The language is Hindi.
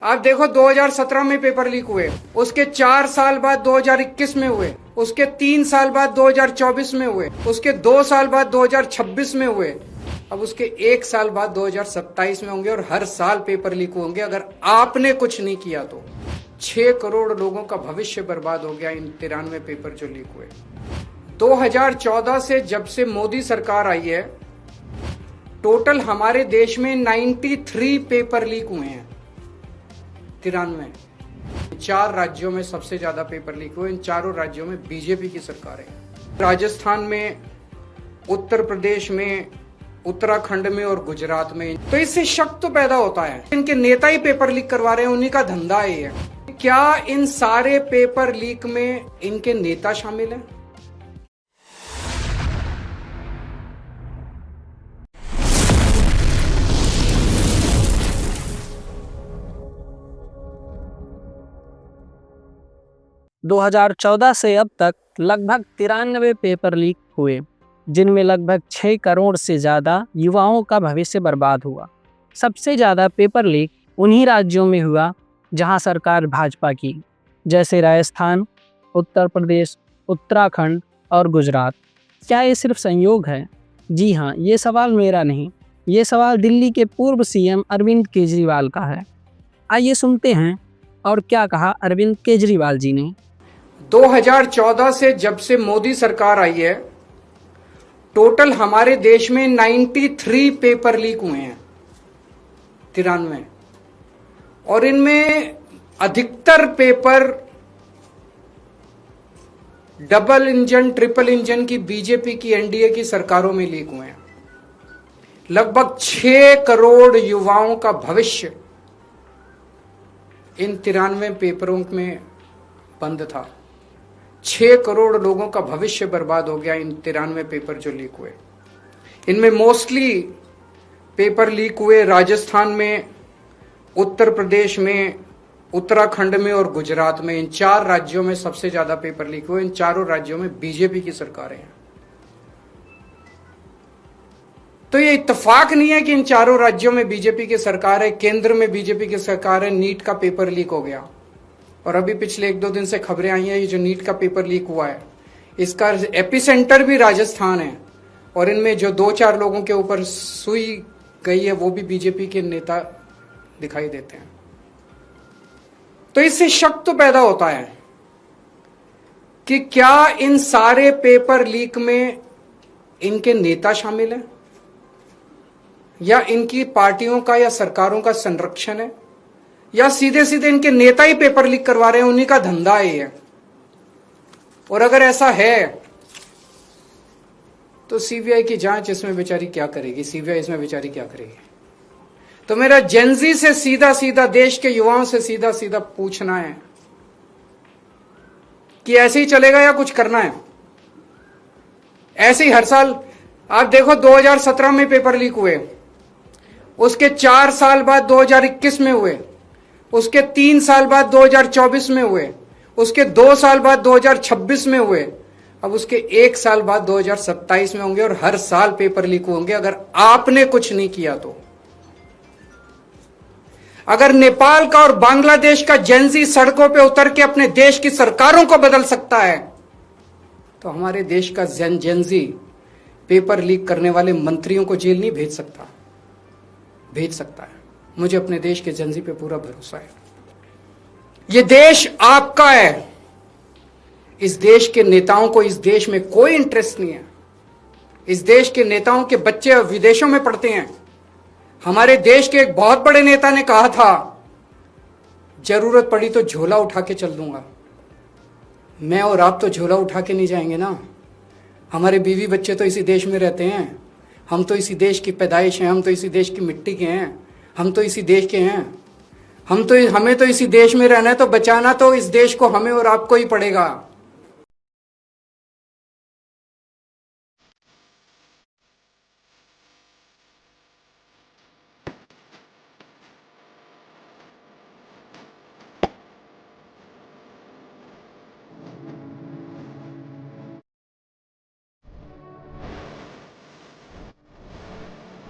आप देखो 2017 में पेपर लीक हुए, उसके 4 साल बाद 2021 में हुए, उसके 3 साल बाद 2024 में हुए, उसके 2 साल बाद 2026 में हुए, अब उसके 1 साल बाद 2027 में होंगे और हर साल पेपर लीक होंगे। अगर आपने कुछ नहीं किया तो 6 करोड़ लोगों का भविष्य बर्बाद हो गया इन 93 पेपर जो लीक हुए। 2014 से जब से मोदी सरकार आई है, टोटल हमारे देश में 93 पेपर लीक हुए हैं। 93 4 राज्यों में सबसे ज्यादा पेपर लीक हुए। इन चारों राज्यों में बीजेपी की सरकार है। राजस्थान में, उत्तर प्रदेश में, उत्तराखंड में और गुजरात में। तो इससे शक तो पैदा होता है इनके नेता ही पेपर लीक करवा रहे हैं, उन्हीं का धंधा है। क्या इन सारे पेपर लीक में इनके नेता शामिल हैं? दो 2014 से अब तक लगभग 93 पेपर लीक हुए, जिनमें लगभग 6 करोड़ से ज़्यादा युवाओं का भविष्य बर्बाद हुआ। सबसे ज़्यादा पेपर लीक उन्हीं राज्यों में हुआ जहां सरकार भाजपा की, जैसे राजस्थान, उत्तर प्रदेश, उत्तराखंड और गुजरात। क्या ये सिर्फ संयोग है? जी हाँ, ये सवाल मेरा नहीं, ये सवाल दिल्ली के पूर्व सीएम अरविंद केजरीवाल का है। आइए सुनते हैं और क्या कहा अरविंद केजरीवाल जी ने। 2014 से जब से मोदी सरकार आई है, टोटल हमारे देश में 93 पेपर लीक हुए हैं। 93 और इनमें अधिकतर paper double engine, triple engine की बीजेपी की, एनडीए की सरकारों में लीक हुए हैं। लगभग 6 करोड़ युवाओं का भविष्य इन 93 पेपरों में बंद था। 6 करोड़ लोगों का भविष्य बर्बाद हो गया इन 93 पेपर जो लीक हुए। इनमें मोस्टली पेपर लीक हुए राजस्थान में, उत्तर प्रदेश में, उत्तराखंड में और गुजरात में। इन 4 राज्यों में सबसे ज्यादा पेपर लीक हुए। इन चारों राज्यों में बीजेपी की सरकारें हैं। तो ये इत्तेफाक नहीं है कि इन चारों राज्यों में बीजेपी की सरकार है, केंद्र में बीजेपी की सरकार है। नीट का पेपर लीक हो गया और अभी पिछले 1-2 दिन से खबरें आई हैं, ये जो नीट का पेपर लीक हुआ है, इसका एपिसेंटर भी राजस्थान है और इनमें जो 2-4 लोगों के ऊपर सुई गई है वो भी बीजेपी के नेता दिखाई देते हैं। तो इससे शक तो पैदा होता है कि क्या इन सारे पेपर लीक में इनके नेता शामिल हैं या इनकी पार्टियों का या सरकारों का संरक्षण है, या सीधे सीधे इनके नेता ही पेपर लीक करवा रहे हैं, उन्हीं का धंधा है। और अगर ऐसा है तो सीबीआई की जांच इसमें बेचारी क्या करेगी? सीबीआई इसमें बेचारी क्या करेगी? तो मेरा जेनजी से सीधा सीधा, देश के युवाओं से सीधा सीधा पूछना है कि ऐसे ही चलेगा या कुछ करना है? ऐसे ही हर साल आप देखो 2017 में पेपर लीक हुए, उसके 4 साल बाद 2021 में हुए, उसके 3 साल बाद 2024 में हुए, उसके 2 साल बाद 2026 में हुए, अब उसके 1 साल बाद 2027 में होंगे और हर साल पेपर लीक होंगे। अगर आपने कुछ नहीं किया तो। अगर नेपाल का और बांग्लादेश का जेनजी सड़कों पे उतर के अपने देश की सरकारों को बदल सकता है, तो हमारे देश का जेनजी पेपर लीक करने वाले मंत्रियों को जेल नहीं भेज सकता? भेज सकता है। मुझे अपने देश के जेनजी पे पूरा भरोसा है। ये देश आपका है। इस देश के नेताओं को इस देश में कोई इंटरेस्ट नहीं है। इस देश के नेताओं के बच्चे विदेशों में पढ़ते हैं। हमारे देश के एक बहुत बड़े नेता ने कहा था, जरूरत पड़ी तो झोला उठा के चल दूंगा। मैं और आप तो झोला उठा के नहीं जाएंगे ना। हमारे बीवी बच्चे तो इसी देश में रहते हैं। हम तो इसी देश की पैदाइश हैं, हम तो इसी देश की मिट्टी के हैं, हम तो इसी देश के हैं। हमें तो इसी देश में रहना है, तो बचाना तो इस देश को हमें और आपको ही पड़ेगा।